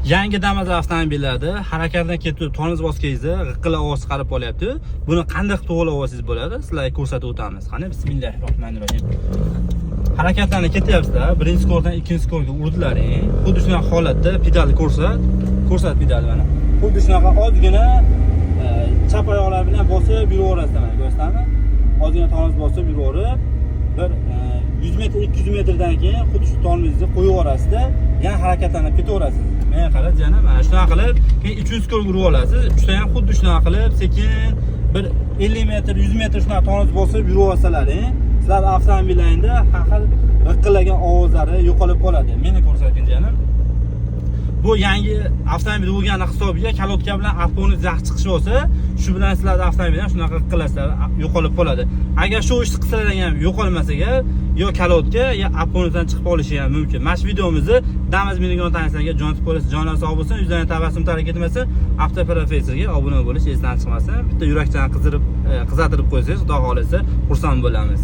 Yangi Damas avtomobillarda harakatdan ketib tormoz bosganingizda g'iqillab ovoz chiqarib qolyapti. Buni qanday qilib to'g'rilab olsangiz bo'ladi? Sizlarga ko'rsatib o'tamiz. Qani, bismillahirrohmanirrohim. Harakatlanib ketyapsizlar, birinchi skordan ikkinchi skorga urdilaring. Xuddi shunaqa holatda pedalni ko'rsat pedalni mana. Xuddi shunaqa ozgina chap oyoqlar bilan bosib yuraverasiz mana, ko'rsatami? Ozgina tormoz bosib yuraverib, bir 100 metr 200 metrdan keyin xuddi shu tormozni qo'yib yuborasizda, yana harakatlanib ketaverasiz. Mana qarang, yana mana shunaqa qilib, keyin 300 skorga urib olasiz. Uchta ham xuddi shunaqa qilib, sekin bir 50 metr 100 metr shunaqa tormoz bosib yuraversalaring, sizlar avtomobillaringda har g'iqillagan ovozlari yo'qolib qoladi. Meni ko'rsating janim. Bu yangi avtomobil bo'lgani hisobiga kalotka bilan apponingiz yaxshi chiqishi bo'lsa, shu bilan sizlar avtomobildan shunaqa g'iqillasizlar, yo'qolib qoladi. Agar shu ishni qilsalar ham yo'qolmasa agar, yo kalotka, yo apponingizdan chiqib qolishi ham mumkin. Mana shu videomizni Damas million tanishlarga jonsiz bo'lsin, jonlar sog' bo'lsin, yuzlarni tabassum tarik etmasin, Avtoprofessorga obuna bo'lish esdan chiqmasin. Bitta yurakdan qizartirib qo'ysangiz, xudo xolisa xursand bo'lamiz.